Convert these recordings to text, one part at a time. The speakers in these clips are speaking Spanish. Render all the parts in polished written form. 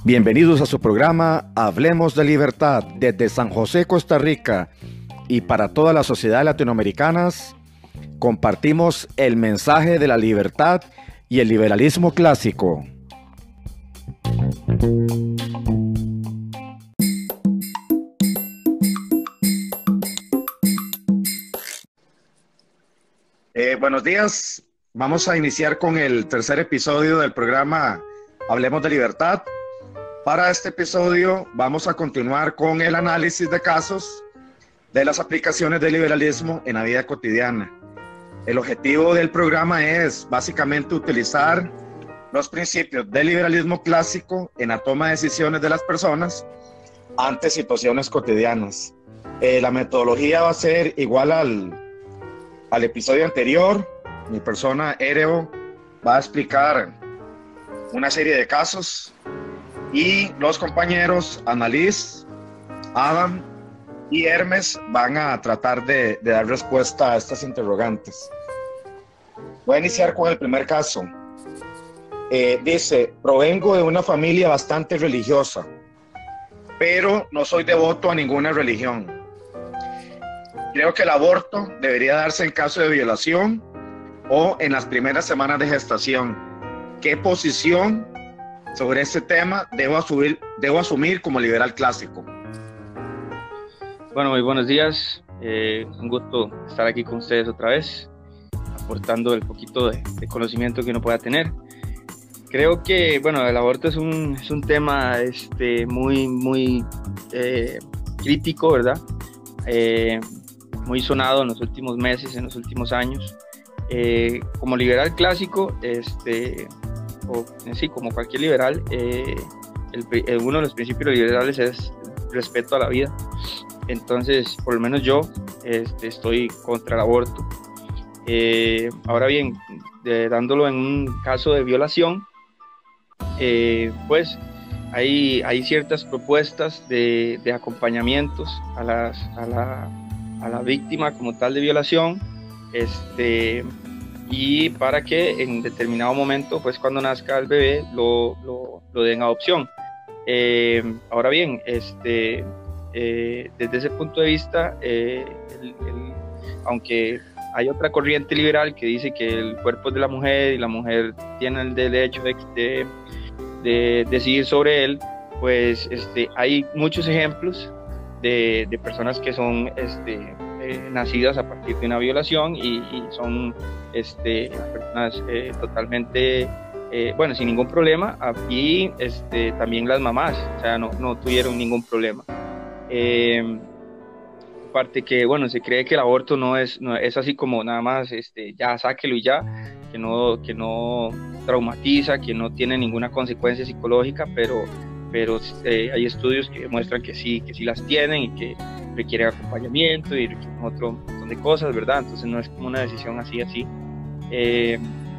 Bienvenidos a su programa Hablemos de Libertad desde San José, Costa Rica, y para toda la sociedad latinoamericana. Compartimos el mensaje de la libertad y el liberalismo clásico. Buenos días. Vamos a iniciar con el tercer episodio del programa Hablemos de Libertad. Para este episodio vamos a continuar con el análisis de casos de las aplicaciones del liberalismo en la vida cotidiana. El objetivo del programa es básicamente utilizar los principios del liberalismo clásico en la toma de decisiones de las personas ante situaciones cotidianas. La metodología va a ser igual al episodio anterior. Mi persona, Ereo, va a explicar una serie de casos y los compañeros Annalise, Adam y Hermes van a tratar de dar respuesta a estas interrogantes. Voy a iniciar con el primer caso. Dice: provengo de una familia bastante religiosa, pero no soy devoto a ninguna religión. Creo que el aborto debería darse en caso de violación o en las primeras semanas de gestación. ¿Qué posición sobre este tema debo asumir como liberal clásico? Bueno, muy buenos días. Un gusto estar aquí con ustedes otra vez, aportando el poquito de conocimiento que uno pueda tener. Creo que, bueno, el aborto es un tema muy crítico, ¿verdad? Muy sonado en los últimos meses, en los últimos años. Como liberal clásico, como cualquier liberal, uno de los principios liberales es respeto a la vida. Entonces, por lo menos yo estoy contra el aborto. Ahora bien, dándolo en un caso de violación, pues hay ciertas propuestas de acompañamientos a la víctima como tal de violación, y para que en determinado momento, pues cuando nazca el bebé, lo den adopción. Ahora bien, desde ese punto de vista, aunque hay otra corriente liberal que dice que el cuerpo es de la mujer y la mujer tiene el derecho de decidir sobre él, pues hay muchos ejemplos de personas que son nacidas a partir de una violación y son personas totalmente sin ningún problema, y también las mamás, o sea, no tuvieron ningún problema. Aparte que, bueno, se cree que el aborto no es así como nada más ya sáquelo y ya, que no traumatiza, que no tiene ninguna consecuencia psicológica, pero hay estudios que demuestran que sí las tienen y que requieren acompañamiento y requieren otro montón de cosas, ¿verdad? Entonces no es como una decisión así.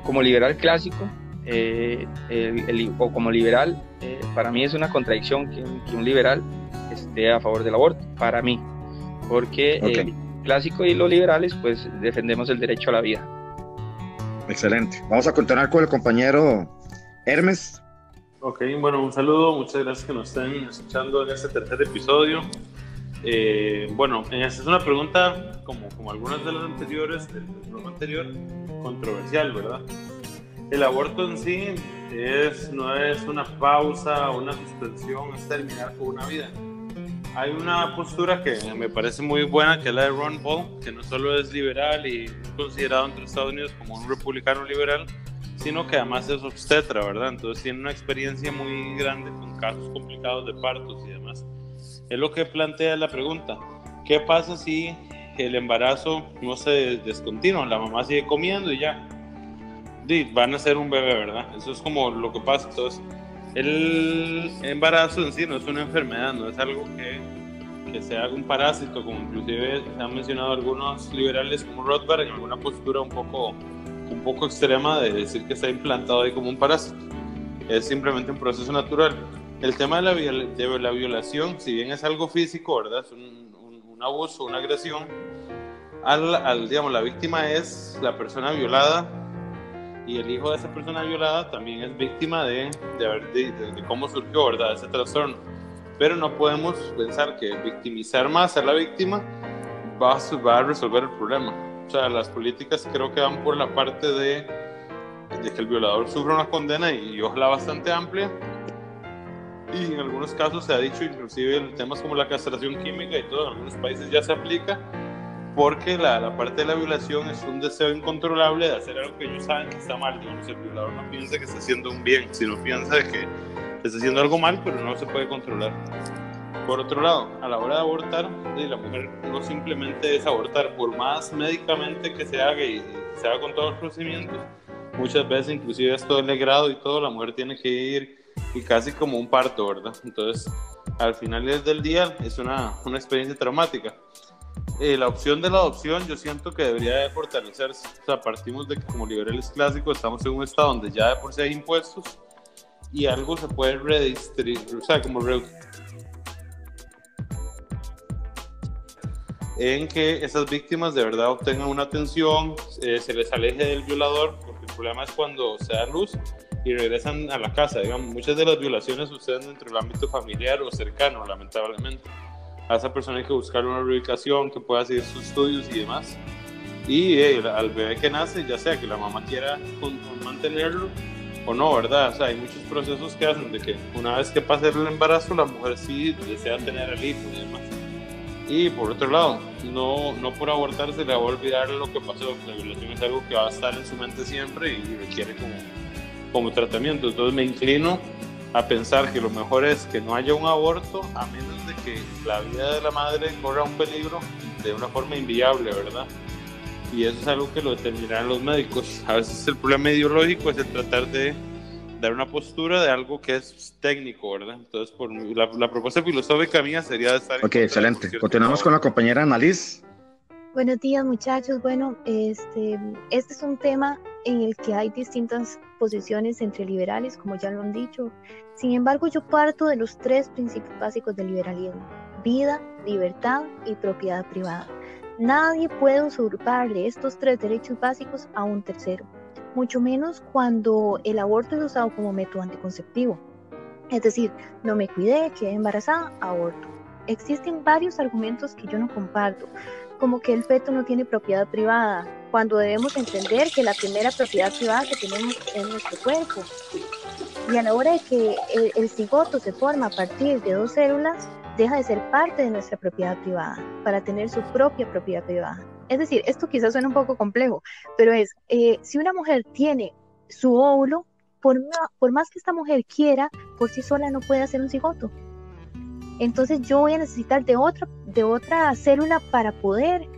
Como liberal clásico, o como liberal, para mí es una contradicción que un liberal esté a favor del aborto, para mí, porque Okay. El clásico y los liberales pues defendemos el derecho a la vida. Excelente. Vamos a continuar con el compañero Hermes. Ok, bueno, un saludo, muchas gracias que nos estén escuchando en este tercer episodio. Esta es una pregunta, como algunas de las anteriores, del programa anterior, controversial, ¿verdad? El aborto en sí no es una pausa o una suspensión, es terminar con una vida. Hay una postura que me parece muy buena, que es la de Ron Paul, que no solo es liberal y es considerado entre Estados Unidos como un republicano liberal, sino que además es obstetra, ¿verdad? Entonces tiene una experiencia muy grande con casos complicados de partos y demás. Es lo que plantea la pregunta: ¿qué pasa si el embarazo no se descontinúa? La mamá sigue comiendo y ya van a ser un bebé, ¿verdad? Eso es como lo que pasa. Entonces, el embarazo en sí no es una enfermedad, no es algo que sea un parásito, como inclusive se han mencionado algunos liberales como Rothbard en alguna postura un poco extrema de decir que está implantado ahí como un parásito. Es simplemente un proceso natural. El tema de la violación, si bien es algo físico, ¿verdad? Es un abuso, una agresión, digamos, la víctima es la persona violada, y el hijo de esa persona violada también es víctima de cómo surgió, ¿verdad?, ese trastorno. Pero no podemos pensar que victimizar más a la víctima va a resolver el problema. O sea, las políticas creo que van por la parte de que el violador sufra una condena y ojalá bastante amplia, y en algunos casos se ha dicho inclusive en temas como la castración química y todo, en algunos países ya se aplica, porque la parte de la violación es un deseo incontrolable de hacer algo que ellos saben que está mal. Digamos, el violador no piensa que está haciendo un bien, sino piensa que está haciendo algo mal, pero no se puede controlar. Por otro lado, a la hora de abortar, la mujer no simplemente es abortar, por más médicamente que se haga y se haga con todos los procedimientos, muchas veces inclusive es todo el legrado y todo, la mujer tiene que ir y casi como un parto, ¿verdad? Entonces, al final del día es una experiencia traumática. La opción de la adopción yo siento que debería de fortalecerse. O sea, partimos de que como liberales clásicos estamos en un estado donde ya de por sí hay impuestos y algo se puede redistribuir, o sea, como en que esas víctimas de verdad obtengan una atención, se les aleje del violador, porque el problema es cuando se da luz y regresan a la casa. Digamos, muchas de las violaciones suceden dentro del ámbito familiar o cercano, lamentablemente. A esa persona hay que buscar una reubicación que pueda seguir sus estudios y demás. Y al bebé que nace, ya sea que la mamá quiera mantenerlo o no, ¿verdad? O sea, hay muchos procesos que hacen de que una vez que pase el embarazo, la mujer sí desea tener el hijo y demás. Y por otro lado, no por abortar se le va a olvidar lo que pasó. La violación es algo que va a estar en su mente siempre y requiere como tratamiento. Entonces me inclino a pensar que lo mejor es que no haya un aborto, a menos de que la vida de la madre corra un peligro de una forma inviable, ¿verdad? Y eso es algo que lo determinarán los médicos. A veces el problema ideológico es el tratar de dar una postura de algo que es técnico, ¿verdad? Entonces, la propuesta filosófica mía sería de estar... Ok, excelente. Continuamos con la compañera Annalise. Buenos días, muchachos. Bueno, este es un tema en el que hay distintas posiciones entre liberales, como ya lo han dicho. Sin embargo, yo parto de los 3 principios básicos del liberalismo: vida, libertad y propiedad privada. Nadie puede usurparle estos 3 derechos básicos a un tercero, mucho menos cuando el aborto es usado como método anticonceptivo. Es decir, no me cuidé, quedé embarazada, aborto. Existen varios argumentos que yo no comparto, como que el feto no tiene propiedad privada, cuando debemos entender que la primera propiedad privada que tenemos es nuestro cuerpo. Y a la hora de que el cigoto se forma a partir de 2 células, deja de ser parte de nuestra propiedad privada para tener su propia propiedad privada. Es decir, esto quizás suena un poco complejo, pero si una mujer tiene su óvulo, por más que esta mujer quiera, por sí sola no puede hacer un cigoto. Entonces yo voy a necesitar de otra célula para poder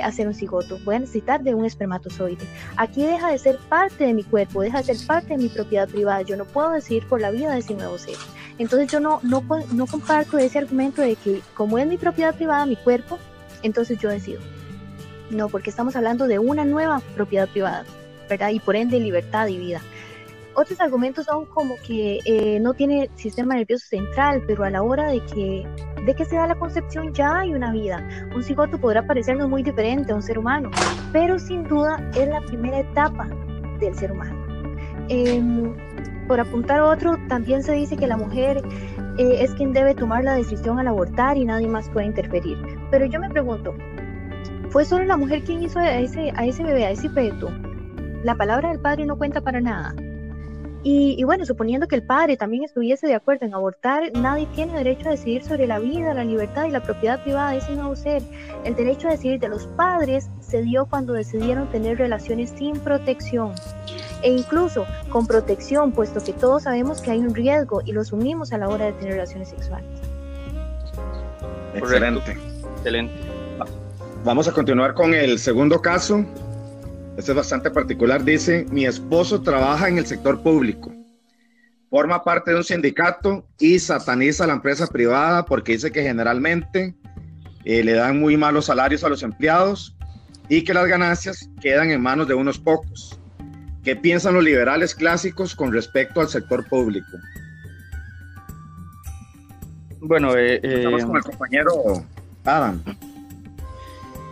hacer un cigoto. Voy a necesitar de un espermatozoide. Aquí deja de ser parte de mi cuerpo, deja de ser parte de mi propiedad privada. Yo no puedo decidir por la vida de ese nuevo ser. Entonces yo no comparto ese argumento de que como es mi propiedad privada, mi cuerpo, entonces yo decido. No, porque estamos hablando de una nueva propiedad privada, ¿verdad? Y por ende libertad y vida. Otros argumentos son como que no tiene sistema nervioso central, pero a la hora de que se da la concepción ya hay una vida. Un cigoto podrá parecernos muy diferente a un ser humano, pero sin duda es la primera etapa del ser humano. Por apuntar otro, también se dice que la mujer es quien debe tomar la decisión al abortar y nadie más puede interferir. Pero yo me pregunto, ¿fue solo la mujer quien hizo a ese bebé, a ese feto? La palabra del padre no cuenta para nada. Y bueno, suponiendo que el padre también estuviese de acuerdo en abortar, nadie tiene derecho a decidir sobre la vida, la libertad y la propiedad privada de ese nuevo ser. El derecho a decidir de los padres se dio cuando decidieron tener relaciones sin protección, e incluso con protección, puesto que todos sabemos que hay un riesgo y los unimos a la hora de tener relaciones sexuales. Excelente. Excelente. Vamos a continuar con el segundo caso. Este es bastante particular. Dice: mi esposo trabaja en el sector público, forma parte de un sindicato y sataniza a la empresa privada porque dice que generalmente le dan muy malos salarios a los empleados y que las ganancias quedan en manos de unos pocos. ¿Qué piensan los liberales clásicos con respecto al sector público? Bueno, estamos con el compañero Adam.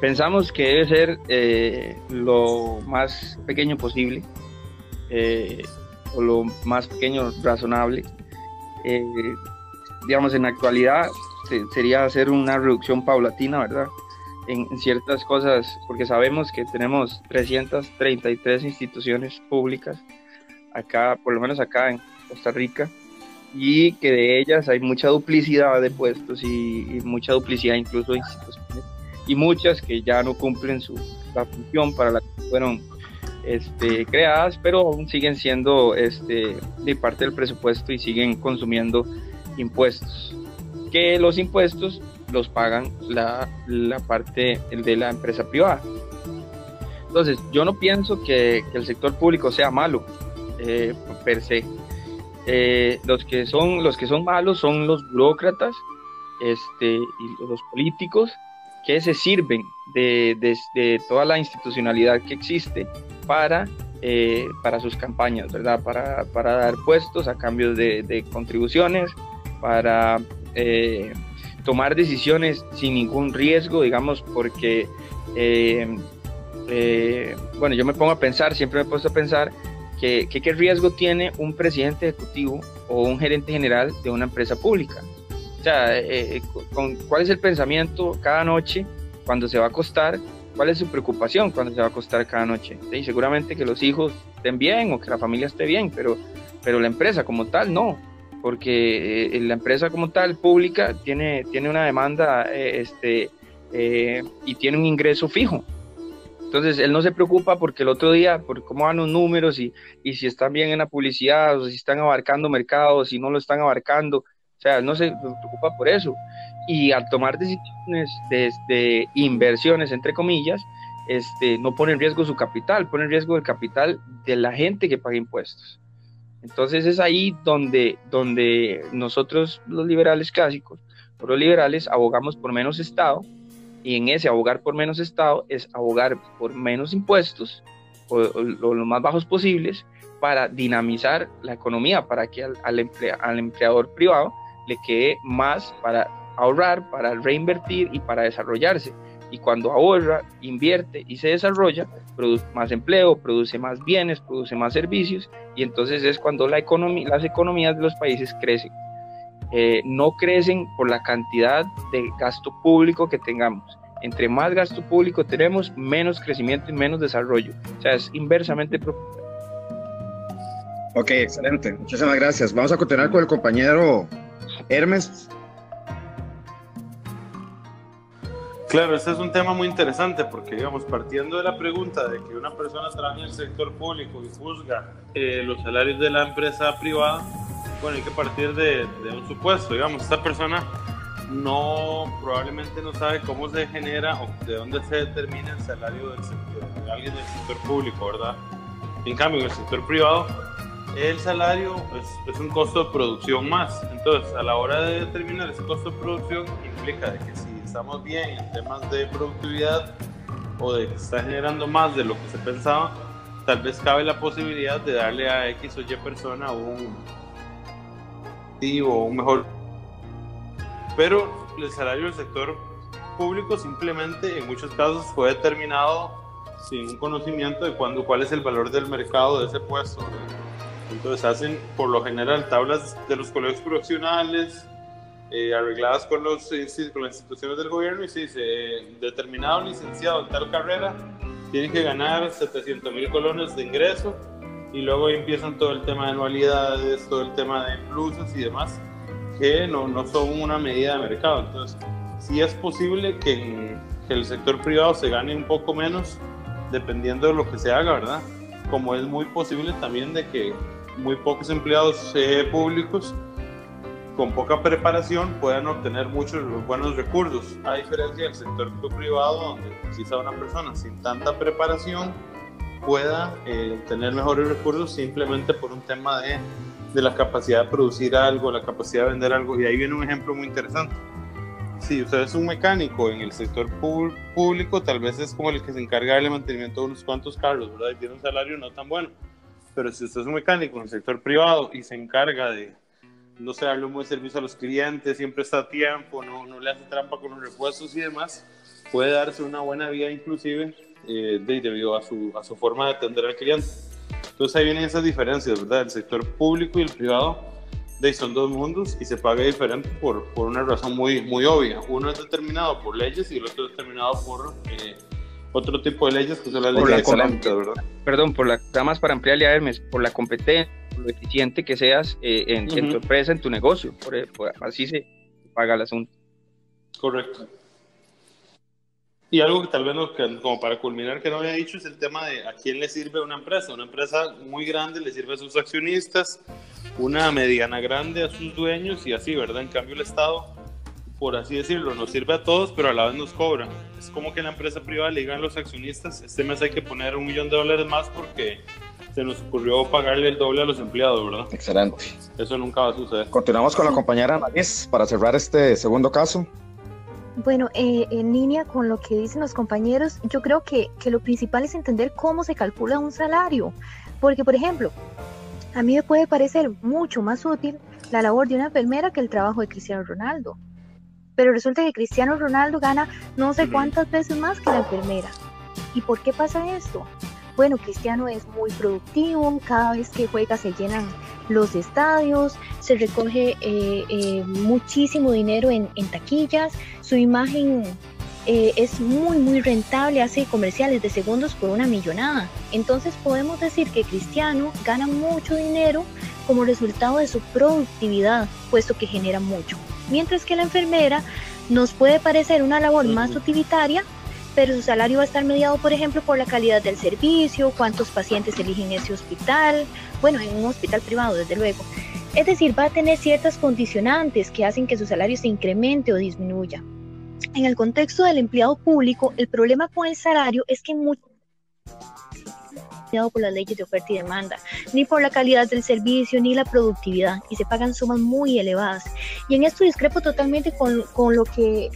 Pensamos que debe ser lo más pequeño posible, o lo más pequeño razonable. Digamos, en la actualidad sería hacer una reducción paulatina, ¿verdad? En ciertas cosas, porque sabemos que tenemos 333 instituciones públicas acá, por lo menos acá en Costa Rica, y que de ellas hay mucha duplicidad de puestos y mucha duplicidad incluso de instituciones, y muchas que ya no cumplen la función para la que fueron creadas, pero aún siguen siendo de parte del presupuesto y siguen consumiendo impuestos, que los impuestos los pagan la parte de la empresa privada. Entonces, yo no pienso que el sector público sea malo per se. Los que son malos son los burócratas y los políticos que se sirven de toda la institucionalidad que existe para sus campañas, ¿verdad? Para dar puestos a cambio de contribuciones, para tomar decisiones sin ningún riesgo, digamos, porque bueno, yo me pongo a pensar, siempre me he puesto a pensar qué riesgo tiene un presidente ejecutivo o un gerente general de una empresa pública. O sea, ¿cuál es el pensamiento cada noche cuando se va a acostar? ¿Cuál es su preocupación cuando se va a acostar cada noche? Sí, seguramente que los hijos estén bien o que la familia esté bien, pero la empresa como tal no, porque la empresa como tal pública tiene una demanda y tiene un ingreso fijo. Entonces él no se preocupa porque el otro día, por cómo van los números y si están bien en la publicidad, o si están abarcando mercados, si no lo están abarcando. O sea, él no se preocupa por eso. Y al tomar decisiones de inversiones, entre comillas, no pone en riesgo su capital, pone en riesgo el capital de la gente que paga impuestos. Entonces es ahí donde nosotros, los liberales clásicos, o los liberales, abogamos por menos Estado. Y en ese abogar por menos Estado es abogar por menos impuestos o los más bajos posibles para dinamizar la economía, para que al empleador privado le quede más para ahorrar, para reinvertir y para desarrollarse. Y cuando ahorra, invierte y se desarrolla, produce más empleo, produce más bienes, produce más servicios, y entonces es cuando las economías de los países crecen. No crecen por la cantidad de gasto público que tengamos. Entre más gasto público tenemos, menos crecimiento y menos desarrollo. O sea, es inversamente proporcional. Ok, excelente. Muchísimas gracias. Vamos a continuar con el compañero Hermes. Claro, este es un tema muy interesante porque, digamos, partiendo de la pregunta de que una persona trabaja en el sector público y juzga los salarios de la empresa privada, bueno, hay que partir de un supuesto. Digamos, esta persona probablemente no sabe cómo se genera o de dónde se determina el salario de alguien del sector público, ¿verdad? En cambio, en el sector privado, el salario es un costo de producción más. Entonces, a la hora de determinar ese costo de producción, implica de que si estamos bien en temas de productividad o de que se está generando más de lo que se pensaba, tal vez cabe la posibilidad de darle a X o Y persona un mejor. Pero el salario del sector público simplemente en muchos casos fue determinado sin un conocimiento de cuál es el valor del mercado de ese puesto. Entonces hacen por lo general tablas de los colegios profesionales arregladas con las instituciones del gobierno, y se dice determinado licenciado en tal carrera tiene que ganar 700,000 colones de ingreso, y luego empiezan todo el tema de anualidades, todo el tema de pluses y demás, que no son una medida de mercado. Entonces sí es posible que en el sector privado se gane un poco menos dependiendo de lo que se haga, ¿verdad? Como es muy posible también de que muy pocos empleados públicos con poca preparación puedan obtener muchos buenos recursos, a diferencia del sector privado, donde quizá una persona sin tanta preparación pueda obtener mejores recursos simplemente por un tema de la capacidad de producir algo, la capacidad de vender algo. Y ahí viene un ejemplo muy interesante. Si usted es un mecánico en el sector público, tal vez es como el que se encarga del mantenimiento de unos cuantos carros, ¿verdad? Y tiene un salario no tan bueno. Pero si usted es un mecánico en el sector privado y se encarga de, no sé, darle un buen servicio a los clientes, siempre está a tiempo, no le hace trampa con los repuestos y demás, puede darse una buena vida inclusive debido a su forma de atender al cliente. Entonces ahí vienen esas diferencias, ¿verdad? El sector público y el privado son dos mundos y se paga diferente por una razón muy, muy obvia. Uno es determinado por leyes y el otro es determinado por otro tipo de leyes que son las leyes económicas, ¿verdad? Perdón, nada más para ampliarle a Hermes, por la competencia, por lo eficiente que seas en tu empresa, en tu negocio, así se paga el asunto. Correcto. Y algo que tal vez como para culminar que no había dicho es el tema de a quién le sirve una empresa. Una empresa muy grande le sirve a sus accionistas, una mediana grande a sus dueños y así, ¿verdad? En cambio el Estado, por así decirlo, nos sirve a todos, pero a la vez nos cobra. Es como que en la empresa privada le digan a los accionistas, este mes hay que poner $1 millón más porque se nos ocurrió pagarle el doble a los empleados, ¿verdad? Excelente. Eso nunca va a suceder. Continuamos con la compañera Annalise para cerrar este segundo caso. Bueno, en línea con lo que dicen los compañeros, yo creo que lo principal es entender cómo se calcula un salario, porque por ejemplo, a mí me puede parecer mucho más útil la labor de una enfermera que el trabajo de Cristiano Ronaldo, pero resulta que Cristiano Ronaldo gana no sé cuántas veces más que la enfermera. ¿Y por qué pasa esto? Bueno, Cristiano es muy productivo, cada vez que juega se llenan los estadios, se recoge muchísimo dinero en taquillas, su imagen es muy muy rentable, hace comerciales de segundos por una millonada. Entonces podemos decir que Cristiano gana mucho dinero como resultado de su productividad, puesto que genera mucho. Mientras que la enfermera nos puede parecer una labor más utilitaria, pero su salario va a estar mediado, por ejemplo, por la calidad del servicio, cuántos pacientes eligen ese hospital, bueno, en un hospital privado, desde luego. Es decir, va a tener ciertas condicionantes que hacen que su salario se incremente o disminuya. En el contexto del empleado público, el problema con el salario es que mucho por las leyes de oferta y demanda, ni por la calidad del servicio, ni la productividad, y se pagan sumas muy elevadas. Y en esto discrepo totalmente con lo que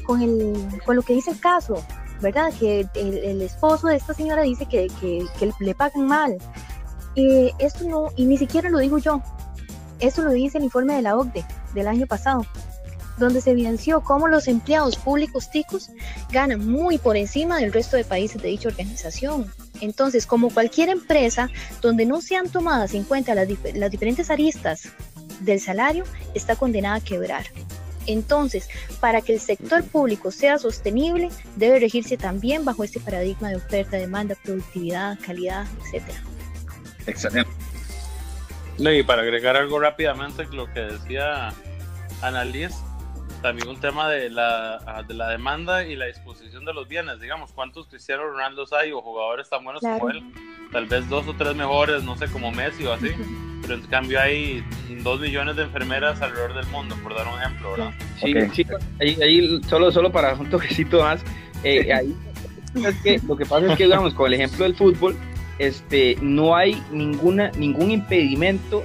dice el caso, ¿verdad? Que el esposo de esta señora dice que le pagan mal. Esto no, y ni siquiera lo digo yo, esto lo dice el informe de la OCDE del año pasado, donde se evidenció cómo los empleados públicos ticos ganan muy por encima del resto de países de dicha organización. Entonces, como cualquier empresa donde no sean tomadas en cuenta las diferentes aristas del salario, está condenada a quebrar. Entonces, para que el sector público sea sostenible, debe regirse también bajo este paradigma de oferta, demanda, productividad, calidad, etc. Excelente. No, y para agregar algo rápidamente, lo que decía Annalise, también un tema de la demanda y la disposición de los bienes. Digamos, ¿cuántos Cristiano Ronaldos hay o jugadores tan buenos como él? Tal vez 2 o 3 mejores, no sé, como Messi o así, pero en cambio hay 2 millones de enfermeras alrededor del mundo, por dar un ejemplo, ¿verdad? Sí, okay. Sí, ahí solo para un toquecito más, ahí es que lo que pasa es que, digamos, con el ejemplo del fútbol, no hay ningún impedimento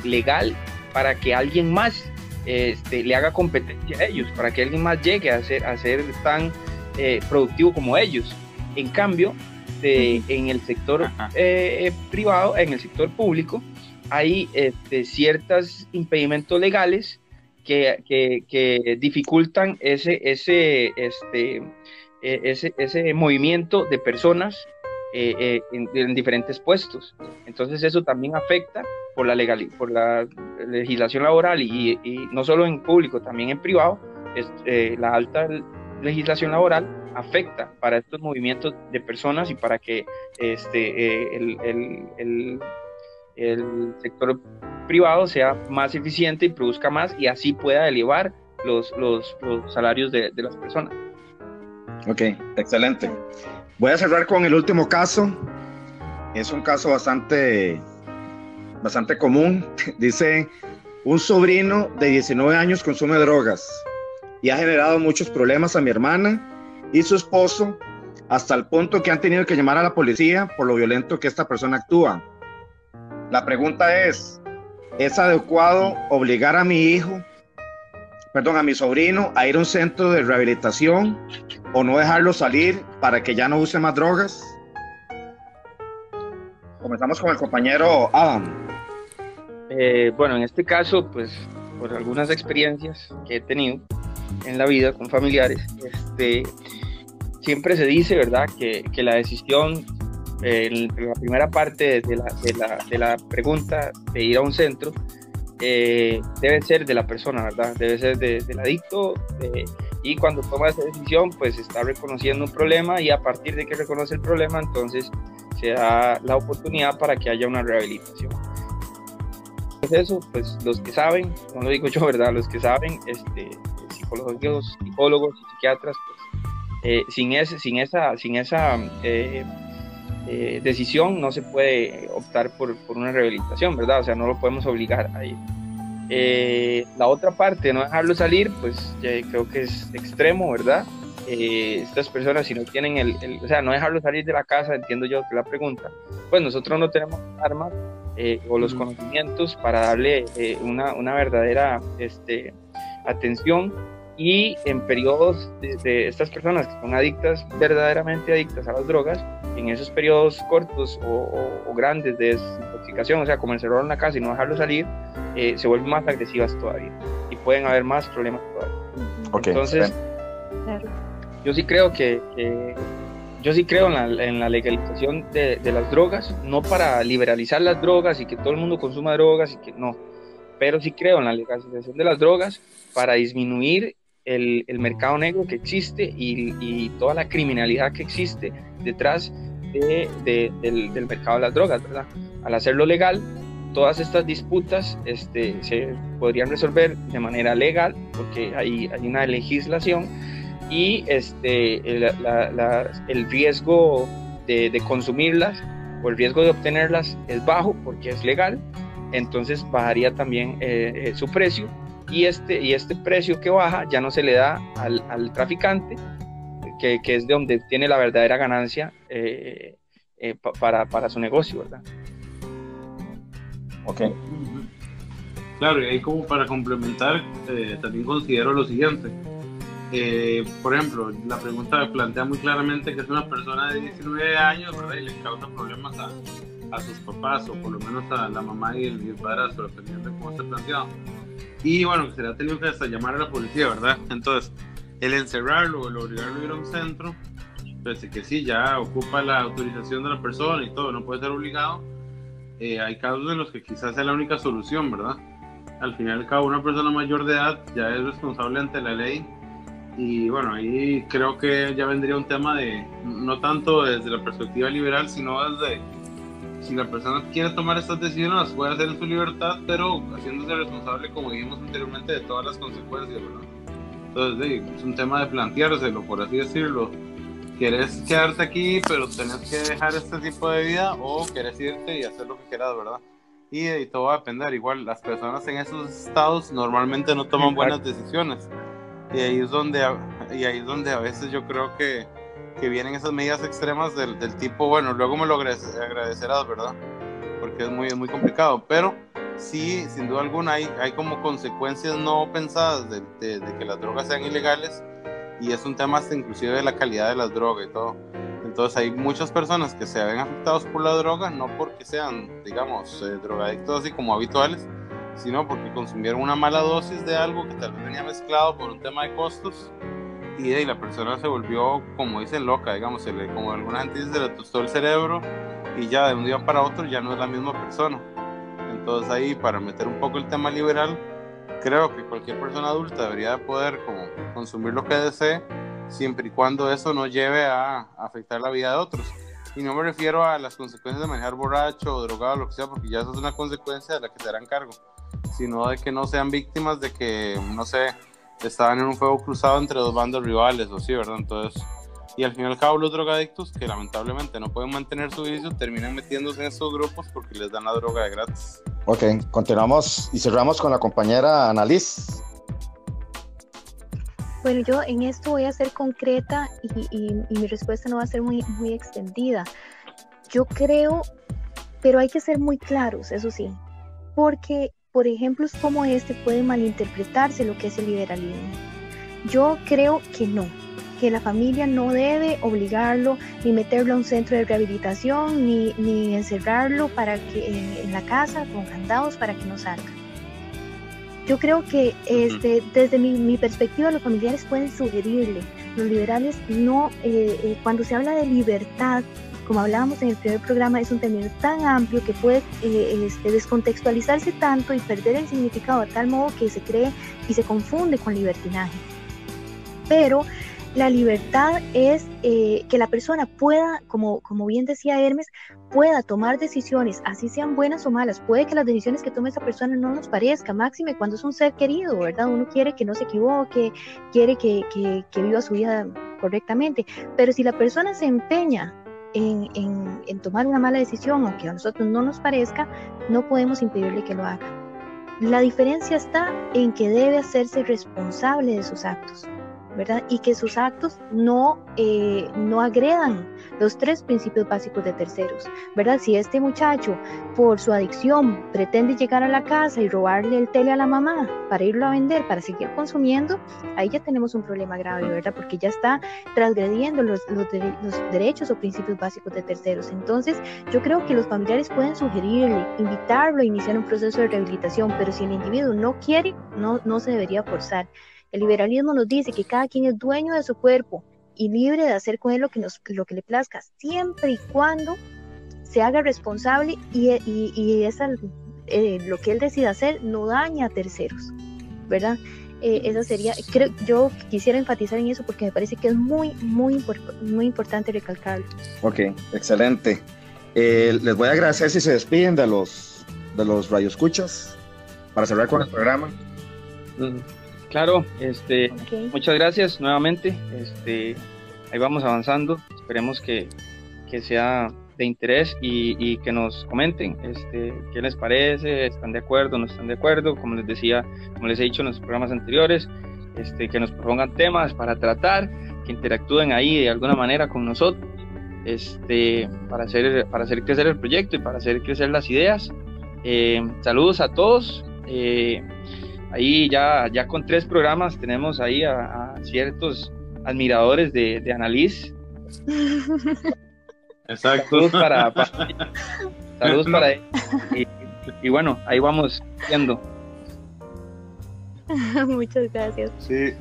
legal para que alguien más le haga competencia a ellos, para que alguien más llegue a ser tan productivo como ellos. En cambio, en el sector privado, en el sector público, hay ciertos impedimentos legales que dificultan ese movimiento de personas en diferentes puestos. Entonces eso también afecta por la legislación laboral y no solo en público, también en privado. La alta legislación laboral afecta para estos movimientos de personas y para que el sector privado sea más eficiente y produzca más y así pueda elevar los salarios de las personas. Ok, excelente. Voy a cerrar con el último caso. Es un caso bastante común. Dice, un sobrino de 19 años consume drogas y ha generado muchos problemas a mi hermana y su esposo, hasta el punto que han tenido que llamar a la policía por lo violento que esta persona actúa. La pregunta ¿es adecuado obligar a mi sobrino a ir a un centro de rehabilitación o no dejarlo salir para que ya no use más drogas? Comenzamos con el compañero Adam. Bueno, en este caso, pues, por algunas experiencias que he tenido en la vida con familiares, siempre se dice, ¿verdad?, que la decisión la primera parte de la pregunta de ir a un centro, debe ser de la persona, ¿verdad? Debe ser del adicto, y cuando toma esa decisión, pues está reconociendo un problema, y a partir de que reconoce el problema, entonces se da la oportunidad para que haya una rehabilitación. Entonces eso, pues los que saben, no lo digo yo, ¿verdad? Los que saben, psicólogos y psiquiatras, pues, sin esa decisión no se puede optar por una rehabilitación, ¿verdad? O sea, no lo podemos obligar a ir. La otra parte, no dejarlo salir, pues creo que es extremo, ¿verdad? Estas personas, si no tienen o sea, no dejarlo salir de la casa, entiendo yo que la pregunta, pues nosotros no tenemos armas o los conocimientos para darle una verdadera atención, y en periodos de estas personas que son adictas, verdaderamente adictas a las drogas, en esos periodos cortos o grandes de desintoxicación, o sea, como encerrarlo en la casa y no dejarlo salir, se vuelven más agresivas todavía y pueden haber más problemas todavía. Okay, entonces, claro, yo sí creo en la legalización de las drogas, no para liberalizar las drogas y que todo el mundo consuma drogas, y que no, pero sí creo en la legalización de las drogas para disminuir el mercado negro que existe y toda la criminalidad que existe detrás del mercado de las drogas, ¿verdad? Al hacerlo legal, todas estas disputas se podrían resolver de manera legal, porque hay una legislación, y el riesgo de consumirlas o el riesgo de obtenerlas es bajo porque es legal, entonces bajaría también su precio, y este precio que baja ya no se le da al traficante, que es de donde tiene la verdadera ganancia para su negocio, ¿verdad? Ok. Claro, y ahí como para complementar, también considero lo siguiente. Por ejemplo, la pregunta plantea muy claramente que es una persona de 19 años, ¿verdad? Y le causa problemas a sus papás, o por lo menos a la mamá y el padrastro, dependiendo de cómo esté planteado. Y bueno, que se le ha tenido que hasta llamar a la policía, ¿verdad? Entonces, el encerrarlo o el obligarlo a ir a un centro, pese que sí, ya ocupa la autorización de la persona y todo, no puede ser obligado. Hay casos en los que quizás sea la única solución, ¿verdad? Al final y al cabo, una persona mayor de edad ya es responsable ante la ley, y bueno, ahí creo que ya vendría un tema de, no tanto desde la perspectiva liberal, sino desde, si la persona quiere tomar estas decisiones, las puede hacer en su libertad, pero haciéndose responsable, como dijimos anteriormente, de todas las consecuencias, ¿verdad? Entonces, es un tema de planteárselo, por así decirlo. ¿Quieres quedarte aquí, pero tenés que dejar este tipo de vida, o quieres irte y hacer lo que quieras, verdad? Y todo va a depender. Igual, las personas en esos estados normalmente no toman buenas decisiones. Y ahí es donde a veces yo creo que vienen esas medidas extremas del tipo, bueno, luego me lo agradecerás, ¿verdad? Porque es muy complicado. Pero sí, sin duda alguna, hay como consecuencias no pensadas de que las drogas sean ilegales, y es un tema hasta inclusive de la calidad de las drogas y todo. Entonces hay muchas personas que se ven afectados por la droga, no porque sean, digamos, drogadictos así como habituales, sino porque consumieron una mala dosis de algo que tal vez venía mezclado por un tema de costos, y la persona se volvió, como dicen, loca, digamos, como alguna gente dice, se le tostó el cerebro, y ya de un día para otro ya no es la misma persona. Entonces ahí, para meter un poco el tema liberal, creo que cualquier persona adulta debería poder como consumir lo que desee, siempre y cuando eso no lleve a afectar la vida de otros. Y no me refiero a las consecuencias de manejar borracho o drogado o lo que sea, porque ya eso es una consecuencia de la que se harán cargo, sino de que no sean víctimas de que, no sé, estaban en un fuego cruzado entre dos bandos rivales o sí, ¿verdad? Entonces, y al fin y al cabo, los drogadictos, que lamentablemente no pueden mantener su vicio, terminan metiéndose en estos grupos porque les dan la droga de gratis. Ok, continuamos y cerramos con la compañera Annalise. Bueno, yo en esto voy a ser concreta y mi respuesta no va a ser muy extendida. Yo creo, pero hay que ser muy claros, eso sí, porque por ejemplos como este puede malinterpretarse lo que es el liberalismo. Yo creo que no, que la familia no debe obligarlo ni meterlo a un centro de rehabilitación ni encerrarlo para que en la casa con candados para que no salga. Yo creo que desde mi perspectiva los familiares pueden sugerirle, los liberales no, cuando se habla de libertad como hablábamos en el primer programa, es un término tan amplio que puede descontextualizarse tanto y perder el significado a tal modo que se cree y se confunde con libertinaje. Pero la libertad es que la persona pueda, como bien decía Hermes, pueda tomar decisiones, así sean buenas o malas. Puede que las decisiones que tome esa persona no nos parezca, máxime cuando es un ser querido, ¿verdad? Uno quiere que no se equivoque, quiere que viva su vida correctamente, pero si la persona se empeña en tomar una mala decisión, aunque a nosotros no nos parezca, no podemos impedirle que lo haga. La diferencia está en que debe hacerse responsable de sus actos, ¿verdad? Y que sus actos no agredan los 3 principios básicos de terceros, ¿verdad? Si este muchacho, por su adicción, pretende llegar a la casa y robarle el tele a la mamá para irlo a vender, para seguir consumiendo, ahí ya tenemos un problema grave, ¿verdad? Porque ya está transgrediendo los derechos o principios básicos de terceros. Entonces, yo creo que los familiares pueden sugerirle, invitarlo a iniciar un proceso de rehabilitación, pero si el individuo no quiere, no se debería forzar. El liberalismo nos dice que cada quien es dueño de su cuerpo y libre de hacer con él lo que le plazca, siempre y cuando se haga responsable y lo que él decida hacer no daña a terceros, ¿verdad? Esa sería, yo quisiera enfatizar en eso porque me parece que es muy importante recalcarlo. Ok, excelente. Les voy a agradecer si se despiden de los radioescuchas para cerrar con el programa. Claro, Okay. Muchas gracias nuevamente. Ahí vamos avanzando. Esperemos que sea de interés y que nos comenten qué les parece, están de acuerdo, no están de acuerdo, como les decía, como les he dicho en los programas anteriores, que nos propongan temas para tratar, que interactúen ahí de alguna manera con nosotros, para hacer crecer el proyecto y para hacer crecer las ideas. Saludos a todos. Ahí ya con 3 programas tenemos ahí a ciertos admiradores de Annalise. Exacto. Saludos para él. Y bueno, ahí vamos viendo. Muchas gracias. Sí.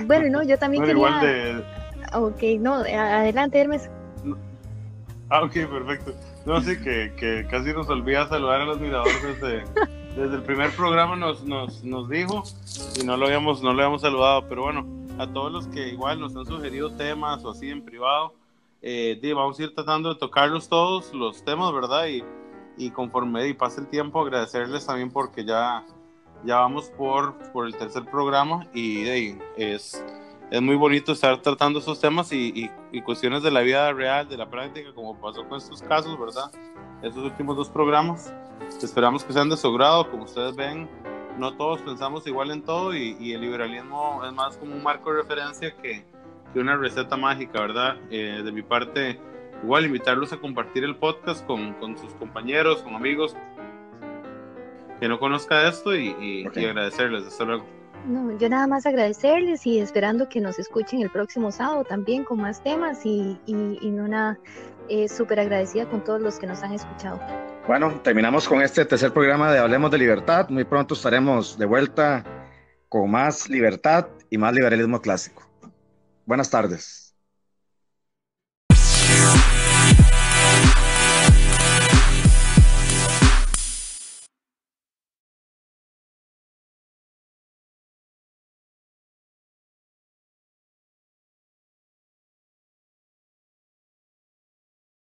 Bueno, no, yo también Bueno, quería... Ok, no, adelante, Hermes. Ok, perfecto. No, sí, que casi nos olvida saludar a los miradores desde el primer programa nos dijo y no lo habíamos saludado, pero bueno, a todos los que igual nos han sugerido temas o así en privado, vamos a ir tratando de tocarlos todos los temas, ¿verdad? Y conforme pase el tiempo, agradecerles también porque ya vamos por el 3er programa y es muy bonito estar tratando esos temas y cuestiones de la vida real, de la práctica, como pasó con estos casos, ¿verdad? Estos últimos 2 programas. Esperamos que sean de su grado. Como ustedes ven, no todos pensamos igual en todo y el liberalismo es más como un marco de referencia que una receta mágica, ¿verdad? De mi parte, igual invitarlos a compartir el podcast con sus compañeros, con amigos que no conozca esto y agradecerles. Hasta luego. No, yo nada más agradecerles y esperando que nos escuchen el próximo sábado también con más temas y súper agradecida con todos los que nos han escuchado. Bueno, terminamos con este 3er programa de Hablemos de Libertad. Muy pronto estaremos de vuelta con más libertad y más liberalismo clásico. Buenas tardes.